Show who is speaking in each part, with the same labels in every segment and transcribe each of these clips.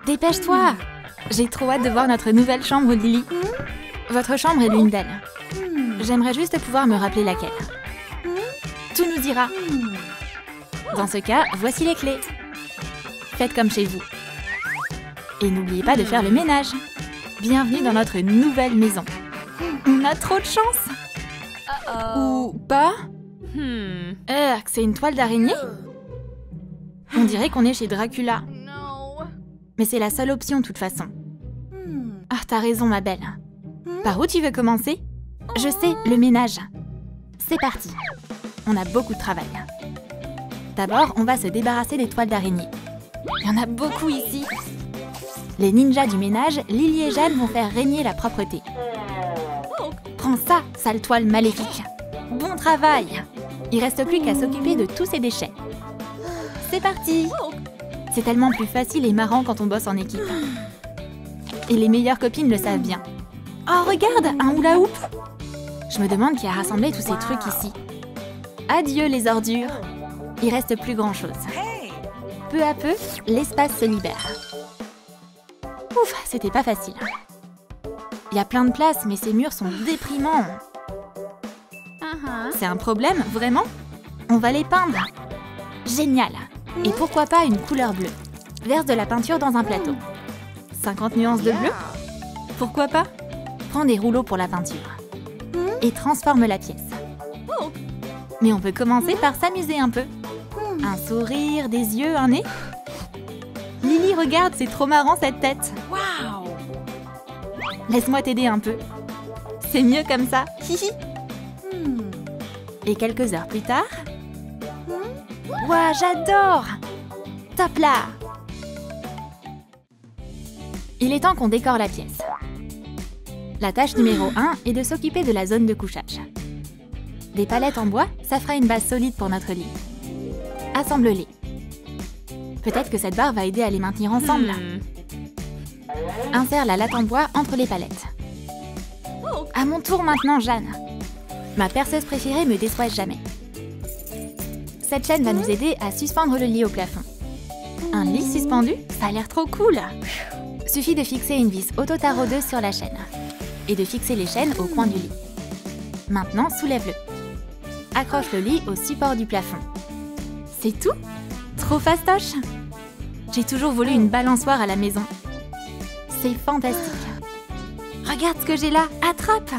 Speaker 1: Dépêche-toi! J'ai trop hâte de voir notre nouvelle chambre, Lily. Votre chambre est l'une d'elles. J'aimerais juste pouvoir me rappeler laquelle. Tout nous ira. Dans ce cas, voici les clés. Faites comme chez vous. Et n'oubliez pas de faire le ménage. Bienvenue dans notre nouvelle maison. On a trop de chance. Ou pas? C'est une toile d'araignée? On dirait qu'on est chez Dracula. Mais c'est la seule option, de toute façon. Ah, t'as raison, ma belle. Par où tu veux commencer? Je sais, le ménage. C'est parti. On a beaucoup de travail. D'abord, on va se débarrasser des toiles d'araignée. Il y en a beaucoup ici. Les ninjas du ménage, Lily et Jeanne vont faire régner la propreté. Prends ça, sale toile maléfique. Bon travail. Il reste plus qu'à s'occuper de tous ces déchets. C'est parti. C'est tellement plus facile et marrant quand on bosse en équipe. Et les meilleures copines le savent bien. Oh, regarde, un hula hoop. Je me demande qui a rassemblé tous ces trucs ici. Adieu les ordures. Il reste plus grand-chose. Peu à peu, l'espace se libère. Ouf, c'était pas facile. Il y a plein de place, mais ces murs sont déprimants. C'est un problème, vraiment? On va les peindre. Génial. Et pourquoi pas une couleur bleue? Verse de la peinture dans un plateau. 50 nuances de bleu? Pourquoi pas? Prends des rouleaux pour la peinture. Et transforme la pièce. Mais on peut commencer par s'amuser un peu. Un sourire, des yeux, un nez. Lily, regarde, c'est trop marrant cette tête. Laisse-moi t'aider un peu. C'est mieux comme ça. Hihi. Et quelques heures plus tard... Ouah, j'adore! Top là! Il est temps qu'on décore la pièce. La tâche numéro 1 est de s'occuper de la zone de couchage. Des palettes en bois, ça fera une base solide pour notre lit. Assemble-les. Peut-être que cette barre va aider à les maintenir ensemble. Insère la latte en bois entre les palettes. À mon tour maintenant, Jeanne. Ma perceuse préférée me déçoit jamais. Cette chaîne va nous aider à suspendre le lit au plafond. Un lit suspendu? Ça a l'air trop cool! Suffit de fixer une vis auto-taraudeuse sur la chaîne et de fixer les chaînes au coin du lit. Maintenant, soulève-le. Accroche le lit au support du plafond. C'est tout? Trop fastoche! J'ai toujours voulu une balançoire à la maison. C'est fantastique! Regarde ce que j'ai là! Attrape!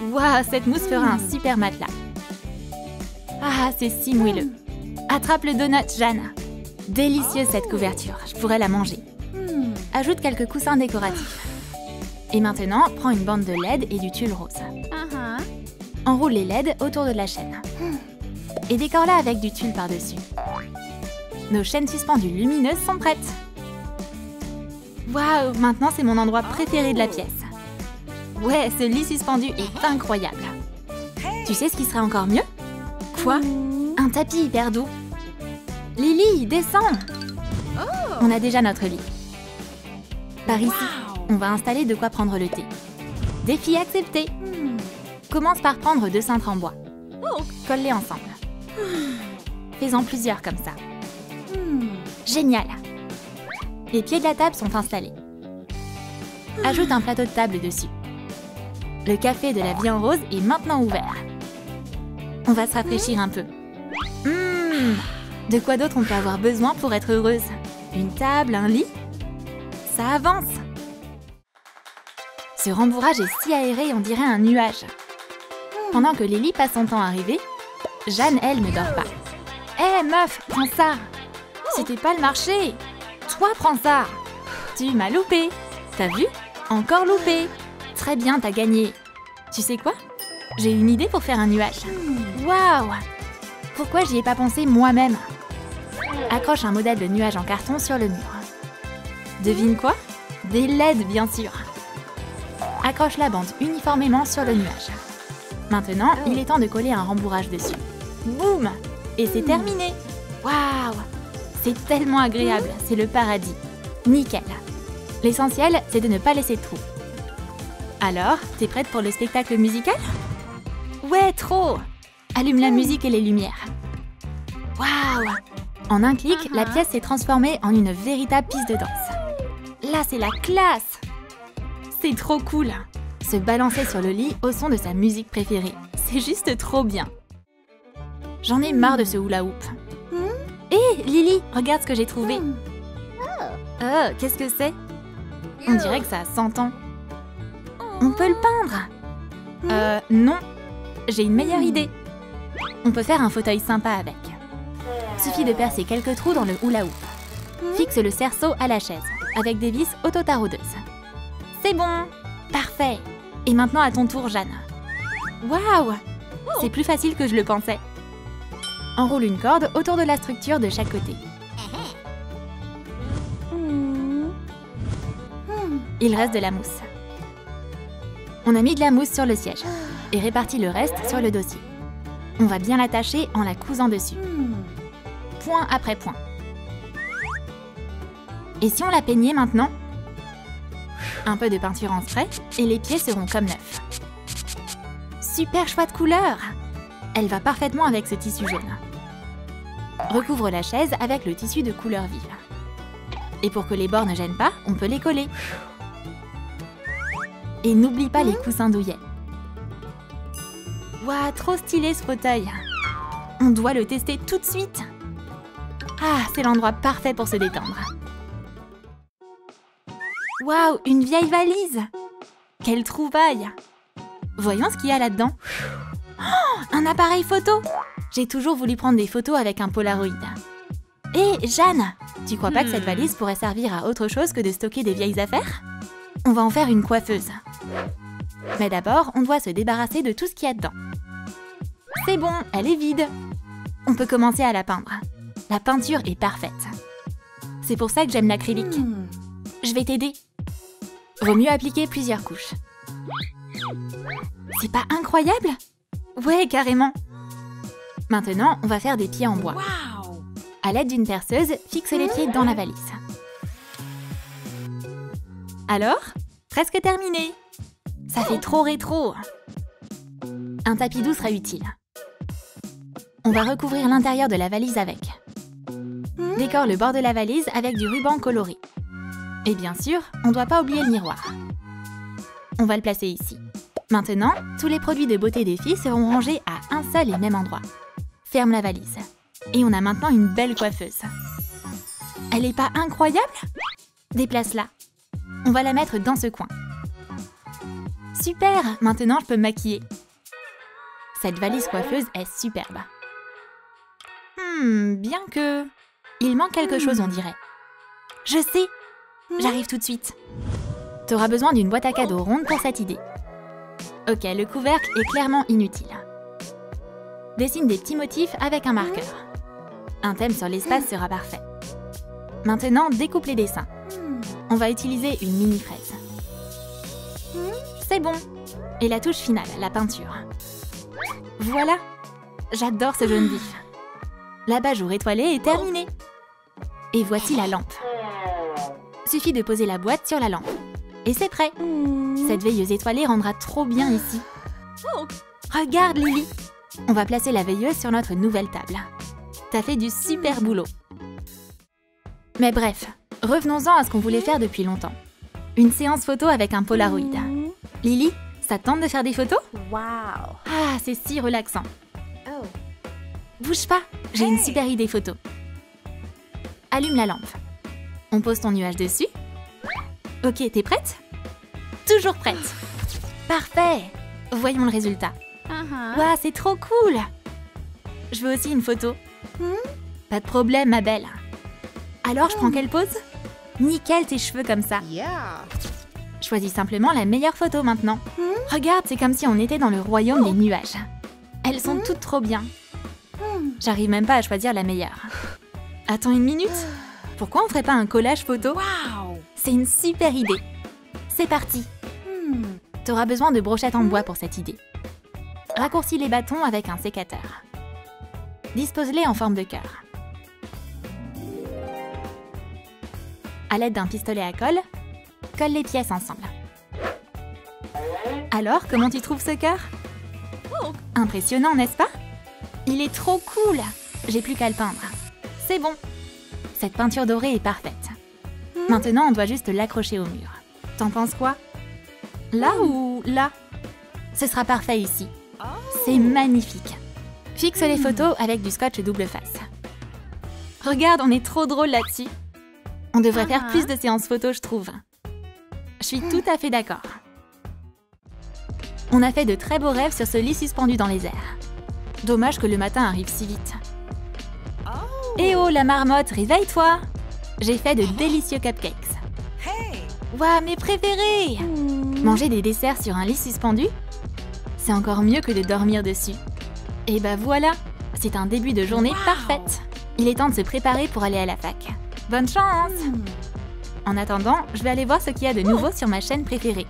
Speaker 1: Waouh, cette mousse fera un super matelas. Ah, c'est si moelleux. Attrape le donut, Jeanne. Délicieuse cette couverture, je pourrais la manger. Ajoute quelques coussins décoratifs. Et maintenant, prends une bande de LED et du tulle rose. Enroule les LED autour de la chaîne. Et décore-la avec du tulle par-dessus. Nos chaînes suspendues lumineuses sont prêtes. Waouh, maintenant c'est mon endroit préféré de la pièce. Ouais, ce lit suspendu est incroyable. Tu sais ce qui serait encore mieux? Quoi? Un tapis hyper doux. Lily, descends! On a déjà notre lit. Par ici, on va installer de quoi prendre le thé. Défi accepté! Commence par prendre 2 cintres en bois. Colle-les ensemble. Fais-en plusieurs comme ça. Génial! Les pieds de la table sont installés. Ajoute un plateau de table dessus. Le café de la vie en rose est maintenant ouvert. On va se rafraîchir un peu. De quoi d'autre on peut avoir besoin pour être heureuse? Une table, un lit? Ça avance! Ce rembourrage est si aéré, on dirait un nuage. Pendant que Lily passe son temps à rêver, Jeanne, elle, ne dort pas. Hé, meuf, prends ça! C'était pas le marché! Toi, prends ça! Tu m'as loupé! T'as vu? Encore loupé! Très bien, t'as gagné! Tu sais quoi? J'ai une idée pour faire un nuage. Waouh! Pourquoi j'y ai pas pensé moi-même? Accroche un modèle de nuage en carton sur le mur. Devine quoi? Des LED, bien sûr. Accroche la bande uniformément sur le nuage. Maintenant, il est temps de coller un rembourrage dessus. Boum! Et c'est terminé! Waouh! C'est tellement agréable, c'est le paradis. Nickel! L'essentiel, c'est de ne pas laisser de trous. Alors, t'es prête pour le spectacle musical? Ouais, trop! Allume la musique et les lumières. Waouh! En un clic, la pièce s'est transformée en une véritable piste de danse. Là, c'est la classe! C'est trop cool! Se balancer sur le lit au son de sa musique préférée. C'est juste trop bien. J'en ai marre de ce hula hoop. Hé, Lily, regarde ce que j'ai trouvé. Oh, qu'est-ce que c'est? On dirait que ça a 100 ans. On peut le peindre? Non. J'ai une meilleure idée. On peut faire un fauteuil sympa avec. Suffit de percer quelques trous dans le hula hoop. Fixe le cerceau à la chaise, avec des vis auto-taraudeuses. C'est bon! Parfait! Et maintenant à ton tour, Jeanne. Waouh! C'est plus facile que je le pensais. Enroule une corde autour de la structure de chaque côté. Il reste de la mousse. On a mis de la mousse sur le siège et réparti le reste sur le dossier. On va bien l'attacher en la cousant dessus. Point après point. Et si on la peignait maintenant? Un peu de peinture en spray et les pieds seront comme neufs. Super choix de couleur! Elle va parfaitement avec ce tissu jaune. Recouvre la chaise avec le tissu de couleur vive. Et pour que les bords ne gênent pas, on peut les coller. Et n'oublie pas les coussins douillets. Waouh, trop stylé ce fauteuil! On doit le tester tout de suite! Ah, c'est l'endroit parfait pour se détendre. Waouh, une vieille valise! Quelle trouvaille! Voyons ce qu'il y a là-dedans. Oh, un appareil photo! J'ai toujours voulu prendre des photos avec un Polaroid. Hé, Jeanne! Tu crois pas que cette valise pourrait servir à autre chose que de stocker des vieilles affaires? On va en faire une coiffeuse. Mais d'abord, on doit se débarrasser de tout ce qu'il y a dedans. C'est bon, elle est vide. On peut commencer à la peindre. La peinture est parfaite. C'est pour ça que j'aime l'acrylique. Je vais t'aider. Vaut mieux appliquer plusieurs couches. C'est pas incroyable? Ouais, carrément. Maintenant, on va faire des pieds en bois. À l'aide d'une perceuse, fixe les pieds dans la valise. Alors? Presque terminé. Ça fait trop rétro. Un tapis doux sera utile. On va recouvrir l'intérieur de la valise avec. Décore le bord de la valise avec du ruban coloré. Et bien sûr, on ne doit pas oublier le miroir. On va le placer ici. Maintenant, tous les produits de beauté des filles seront rangés à un seul et même endroit. Ferme la valise. Et on a maintenant une belle coiffeuse. Elle est pas incroyable? Déplace-la. On va la mettre dans ce coin. Super! Maintenant, je peux me maquiller. Cette valise coiffeuse est superbe. Bien que... Il manque quelque chose, on dirait. Je sais! J'arrive tout de suite. Tu auras besoin d'une boîte à cadeaux ronde pour cette idée. Ok, le couvercle est clairement inutile. Dessine des petits motifs avec un marqueur. Un thème sur l'espace sera parfait. Maintenant, découpe les dessins. On va utiliser une mini fraise. C'est bon. Et la touche finale, la peinture. Voilà. J'adore ce jaune vif. L'abat-jour étoilé est terminé. Et voici la lampe. Suffit de poser la boîte sur la lampe. Et c'est prêt. Cette veilleuse étoilée rendra trop bien ici. Regarde, Lily. On va placer la veilleuse sur notre nouvelle table. T'as fait du super boulot. Mais bref, revenons-en à ce qu'on voulait faire depuis longtemps. Une séance photo avec un Polaroid. Lily, ça te tente de faire des photos?
Speaker 2: Wow.
Speaker 1: Ah, c'est si relaxant. Bouge pas, j'ai une super idée photo. Allume la lampe. On pose ton nuage dessus. Ok, t'es prête? Toujours prête. Parfait. Voyons le résultat. Waouh, c'est trop cool. Je veux aussi une photo. Pas de problème, ma belle. Alors, je prends quelle pose? Nickel tes cheveux comme ça. Choisis simplement la meilleure photo maintenant. Regarde, c'est comme si on était dans le royaume des nuages. Elles sont toutes trop bien. J'arrive même pas à choisir la meilleure. Attends une minute. Pourquoi on ferait pas un collage photo? C'est une super idée. C'est parti. T'auras besoin de brochettes en bois pour cette idée. Raccourcis les bâtons avec un sécateur. Dispose-les en forme de cœur. À l'aide d'un pistolet à colle, colle les pièces ensemble. Alors, comment tu trouves ce cœur? Impressionnant, n'est-ce pas? Il est trop cool! J'ai plus qu'à le peindre. C'est bon. Cette peinture dorée est parfaite. Maintenant, on doit juste l'accrocher au mur. T'en penses quoi? Là ou là? Ce sera parfait ici. C'est magnifique. Fixe les photos avec du scotch double face. Regarde, on est trop drôle là-dessus. On devrait faire plus de séances photos, je trouve. Je suis tout à fait d'accord. On a fait de très beaux rêves sur ce lit suspendu dans les airs. Dommage que le matin arrive si vite. Eh oh, la marmotte, réveille-toi! J'ai fait de délicieux cupcakes. Waouh, mes préférés! Manger des desserts sur un lit suspendu? C'est encore mieux que de dormir dessus. Et bah voilà, c'est un début de journée parfaite. Il est temps de se préparer pour aller à la fac. Bonne chance! En attendant, je vais aller voir ce qu'il y a de nouveau sur ma chaîne préférée.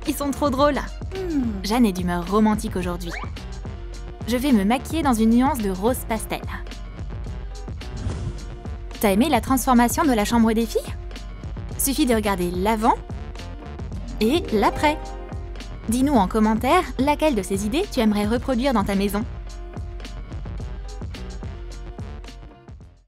Speaker 1: Ils sont trop drôles! Jeanne est d'humeur romantique aujourd'hui. Je vais me maquiller dans une nuance de rose pastel. T'as aimé la transformation de la chambre des filles? Suffit de regarder l'avant et l'après. Dis-nous en commentaire laquelle de ces idées tu aimerais reproduire dans ta maison.